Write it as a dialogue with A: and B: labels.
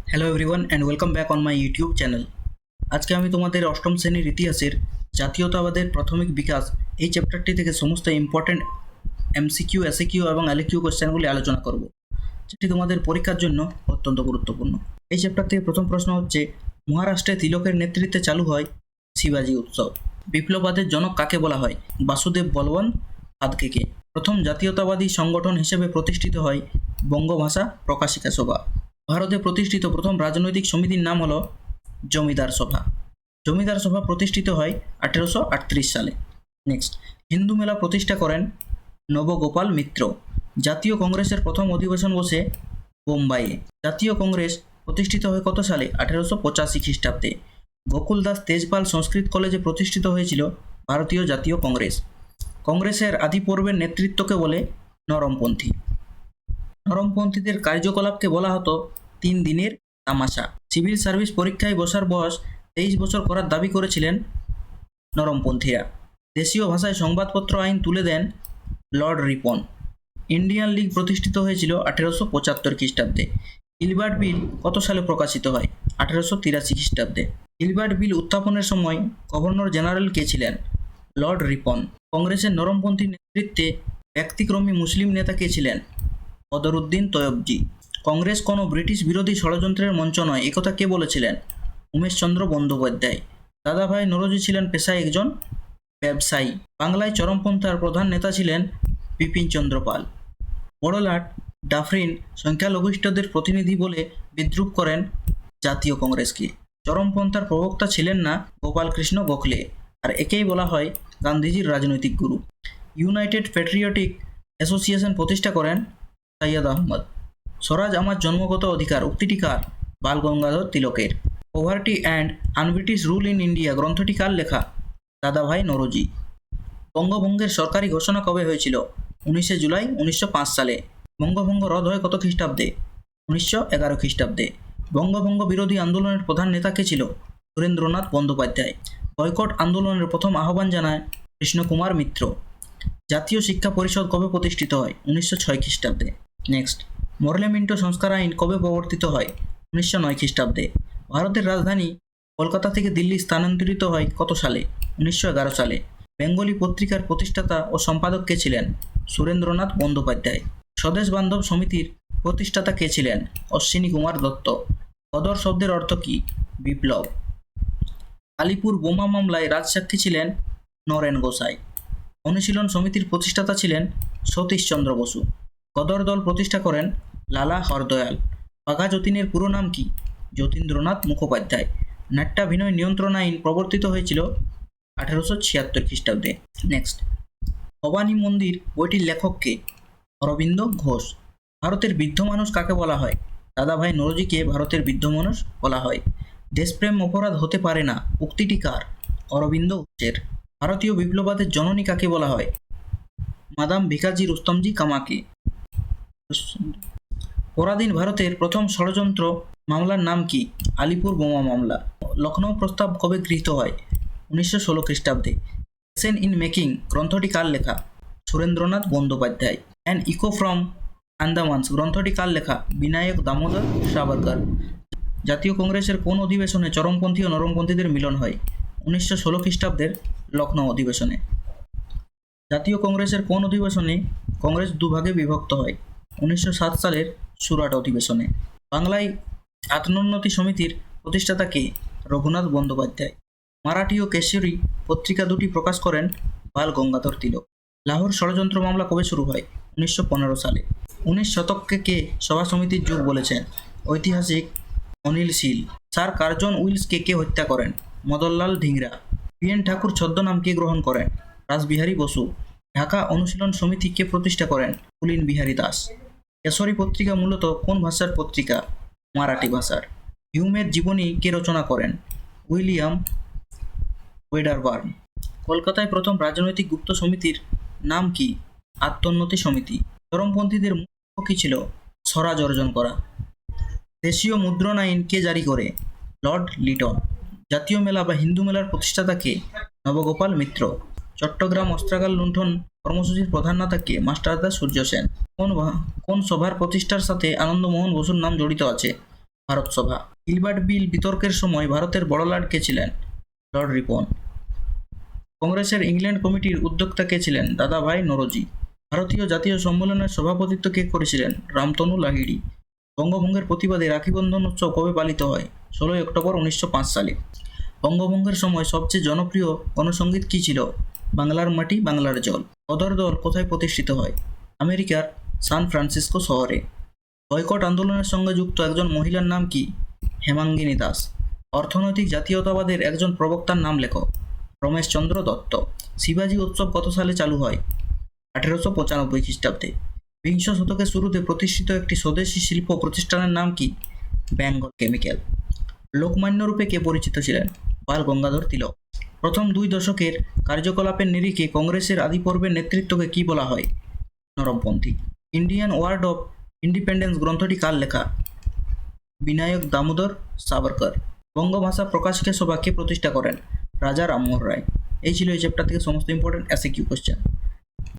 A: Hello everyone and welcome back on my YouTube channel. আজকে আমি তোমাদের অষ্টম শ্রেণীর ইতিহাসের জাতীয়তাবাদের প্রাথমিক বিকাশ এই চ্যাপ্টারটি থেকে সমস্ত ইম্পর্টেন্ট এমসিকিউ, এসএকিউ এবং এলকিউ কোশ্চেনগুলি আলোচনা করব, যেটি তোমাদের পরীক্ষার জন্য অত্যন্ত গুরুত্বপূর্ণ। এই চ্যাপ্টার থেকে প্রথম প্রশ্ন হচ্ছে, মহারাষ্ট্রে তিলকের নেতৃত্বে চালু হয় শিবাজি উৎসব। বিপ্লবাদের জনক কাকে বলা হয়? বাসুদেব বলবন্ত ফাদকেকে। প্রথম জাতীয়তাবাদী সংগঠন হিসেবে প্রতিষ্ঠিত হয় বঙ্গভাষা প্রকাশিকা সভা। ভারতে প্রতিষ্ঠিত প্রথম রাজনৈতিক সমিতির নাম হলো জমিদার সভা। জমিদার সভা প্রতিষ্ঠিত হয় 1838 সালে। নেক্সট, হিন্দু মেলা প্রতিষ্ঠা করেন নবগোপাল মিত্র। জাতীয় কংগ্রেসের প্রথম অধিবেশন বসে বোম্বাইয়ে। জাতীয় কংগ্রেস প্রতিষ্ঠিত হয় কত সালে? 1885 খ্রিস্টাব্দে। গোকুল দাস তেজপাল সংস্কৃত কলেজে প্রতিষ্ঠিত হয়েছিল ভারতীয় জাতীয় কংগ্রেস। কংগ্রেসের আদি পর্বের নেতৃত্বকে বলে নরমপন্থী। নরমপন্থীদের কার্যকলাপকে বলা হতো 3 দিনের তামাশা। সিভিল সার্ভিস পরীক্ষায় বসার বয়স 23 বছর করার দাবি করেছিলেন নরমপন্থীরা। দেশীয় ভাষায় সংবাদপত্র আইন তুলে দেন লর্ড রিপন। ইন্ডিয়ান লীগ প্রতিষ্ঠিত হয়েছিল 1875 খ্রিস্টাব্দে। গিলবার্ট বিল কত সালে প্রকাশিত হয়? 1883 খ্রিস্টাব্দে। গিলবার্ট বিল উত্থাপনের সময় গভর্নর জেনারেল কে ছিলেন? লর্ড রিপন। কংগ্রেসের নরমপন্থী নেতৃত্বে ব্যতিক্রমী মুসলিম নেতা কে ছিলেন? বদরুদ্দিন তৈয়বজি। কংগ্রেস কোনো ব্রিটিশ বিরোধী ষড়যন্ত্রের মঞ্চ নয়, একথা কে বলেছিলেন? উমেশচন্দ্র বন্দ্যোপাধ্যায়। দাদাভাই নরোজি ছিলেন পেশায় একজন ব্যবসায়ী। বাংলায় চরমপন্থার প্রধান নেতা ছিলেন বিপিনচন্দ্র পাল। বড়লাট ডাফরিন সংখ্যালঘিষ্ঠদের প্রতিনিধি বলে বিদ্রূপ করেন জাতীয় কংগ্রেসকে। চরমপন্থার প্রবক্তা ছিলেন না গোপালকৃষ্ণ গোখলে, আর একেই বলা হয় গান্ধীজির রাজনৈতিক গুরু। ইউনাইটেড প্যাট্রিয়টিক অ্যাসোসিয়েশন প্রতিষ্ঠা করেন সৈয়দ আহমদ। স্বরাজ আমার জন্মগত অধিকার উক্তিটি কার? বাল গঙ্গাধর তিলকের। Poverty and un-British rule in India গ্রন্থটি কার লেখা? দাদাভাই নরোজি। বঙ্গভঙ্গের সরকারি ঘোষণা কবে হয়েছিল? 19 জুলাই 1905 সালে। বঙ্গভঙ্গ রদ হয় কত খ্রিস্টাব্দে? 1911 খ্রিস্টাব্দে। বঙ্গভঙ্গ বিরোধী আন্দোলনের প্রধান নেতা কে ছিল? সুরেন্দ্রনাথ বন্দ্যোপাধ্যায়। বয়কট আন্দোলনের প্রথম আহ্বান জানায় কৃষ্ণকুমার মিত্র। জাতীয় শিক্ষা পরিষদ কবে প্রতিষ্ঠিত হয়? 1906 খ্রিস্টাব্দে। নেক্সট, মরলে মিন্টো সংস্কার আইন কবে প্রবর্তিত হয়? 1909 খ্রিস্টাব্দে। ভারতের রাজধানী কলকাতা থেকে দিল্লি স্থানান্তরিত হয় কত সালে? 1911 সালে। বেঙ্গলি পত্রিকার প্রতিষ্ঠাতা ও সম্পাদক কে ছিলেন? সুরেন্দ্রনাথ বন্দ্যোপাধ্যায়। স্বদেশ বান্ধব সমিতির প্রতিষ্ঠাতা কে ছিলেন? অশ্বিনী কুমার দত্ত। গদর শব্দের অর্থ কী? বিপ্লব। আলিপুর বোমা মামলায় রাজসাক্ষী ছিলেন নরেন গোসাই। অনুশীলন সমিতির প্রতিষ্ঠাতা ছিলেন সতীশচন্দ্র বসু। গদর দল প্রতিষ্ঠা করেন লালা হরদয়াল। বাঘা যতীনের পুরো নাম কি? যতীন্দ্রনাথ মুখোপাধ্যায়। নাট্যাভিনয় নিয়ন্ত্রণ আইন প্রবর্তিত হয়েছিল 1876 খ্রিস্টাব্দে। নেক্সট, ভবানী মন্দির বইটির লেখক কে? অরবিন্দ ঘোষ। ভারতের বৃদ্ধ মানুষ কাকে বলা হয়? দাদাভাই নরোজিকে ভারতের বৃদ্ধ মানুষ বলা হয়। দেশপ্রেম অপরাধ হতে পারে না উক্তিটি কার? অরবিন্দ ঘোষের। ভারতীয় বিপ্লবাদের জননী কাকে বলা হয়? মাদাম ভিকাজি রুস্তমজি কামাকে। পরাধীন ভারতের প্রথম ষড়যন্ত্র মামলার নাম কি? আলিপুর বোমা মামলা। লখনৌ প্রস্তাব কবে গৃহীত হয়? 1916 খ্রিস্টাব্দে। নেশন ইন মেকিং গ্রন্থটি কার লেখা? Surendranath Bandyopadhyay. An echo from Andamans গ্রন্থটি কার লেখা? বিনায়ক দামোদর সাভারকর। জাতীয় কংগ্রেসের কোন অধিবেশনে চরমপন্থী ও নরমপন্থীদের মিলন হয়? 1916 খ্রিস্টাব্দের লখনৌ অধিবেশনে। জাতীয় কংগ্রেসের কোন অধিবেশনে কংগ্রেস দুভাগে বিভক্ত হয়? 1907 সালের সুরাট অধিবেশনে। বাংলায় আত্মোন্নতি সমিতির প্রতিষ্ঠাতা কে? রঘুনাথ বন্দ্যোপাধ্যায়। মারাঠি ও কেশরী পত্রিকা দুটি প্রকাশ করেন বাল গঙ্গাধর তিলক। লাহোর ষড়যন্ত্র মামলা কবে শুরু হয়? 1915 সালে। 19 শতককে কে সভা সমিতির যুগ বলেছেন? ঐতিহাসিক অনিল শীল। স্যার কার্জন উইলসকে কে হত্যা করেন? মদনলাল ধিংরা। বি.এন. ঠাকুর ছদ্মনাম কে গ্রহণ করেন? রাসবিহারী বসু। ঢাকা অনুশীলন সমিতি কে প্রতিষ্ঠা করেন? পুলিন বিহারী দাস। কেশরী পত্রিকা মূলত কোন ভাষার পত্রিকা? মারাঠি ভাষার। হিউমের জীবনী কে রচনা করেন? William Wedderburn. কলকাতায় প্রথম রাজনৈতিক গুপ্ত সমিতির নাম কি? আত্মোন্নতি সমিতি। চরমপন্থীদের মূল লক্ষ্য কী ছিল? স্বরাজ অর্জন করা। দেশীয় মুদ্রণ আইন কে জারি করে? লর্ড লিটন। জাতীয় মেলা বা হিন্দু মেলার প্রতিষ্ঠাতা কে? নবগোপাল মিত্র। চট্টগ্রাম অস্ত্রাগার লুণ্ঠন কর্মসূচির প্রধান নেতা কে? মাস্টারদা সূর্য সেন। কোন সভার প্রতিষ্ঠার সাথে আনন্দমোহন বসুর নাম জড়িত আছে? ভারত সভা। গিলবার্ট বিল বিতর্কের সময় ভারতের বড় লাট কে ছিলেন? লর্ড রিপন। কংগ্রেসের ইংল্যান্ড কমিটির উদ্যোক্তা কে ছিলেন? দাদাভাই নরোজি। ভারতীয় জাতীয় সম্মেলনের সভাপতিত্ব কে করেছিলেন? রামতনু লাহিড়ী। বঙ্গভঙ্গের প্রতিবাদে রাখিবন্ধন উৎসব কবে পালিত হয়? 16 অক্টোবর 1905 সালে। বঙ্গভঙ্গের সময় সবচেয়ে জনপ্রিয় গণসঙ্গীত কী ছিল? বাংলার মাটি বাংলার জল। গদর দল কোথায় প্রতিষ্ঠিত হয়? আমেরিকার সান ফ্রান্সিসকো শহরে। বয়কট আন্দোলনের সঙ্গে যুক্ত একজন মহিলার নাম কি? হেমাঙ্গিনী দাস। অর্থনৈতিক জাতীয়তাবাদের একজন প্রবক্তার নাম লেখো। রমেশচন্দ্র দত্ত। শিবাজি উৎসব কত সালে চালু হয়? 1895 খ্রিস্টাব্দে। বিংশ শতকের শুরুতে প্রতিষ্ঠিত একটি স্বদেশী শিল্প প্রতিষ্ঠানের নাম কি? বেঙ্গল কেমিক্যাল। লোকমান্য রূপে কে পরিচিত ছিলেন? বাল গঙ্গাধর তিলক। প্রথম 2 দশকের কার্যকলাপের নিরিখে কংগ্রেসের আদিপর্বের নেতৃত্বকে কি বলা হয়? নরমপন্থী। ইন্ডিয়ান ওয়ার্ড অফ ইন্ডিপেন্ডেন্স গ্রন্থটি কার লেখা? বিনায়ক দামোদর সাভারকর। বঙ্গভাষা প্রকাশকে সভা কে প্রতিষ্ঠা করেন? রাজা রামমোহন রায়। এই ছিল এই চ্যাপ্টার থেকে সমস্ত ইম্পর্টেন্ট এসএকিউ কোশ্চেন।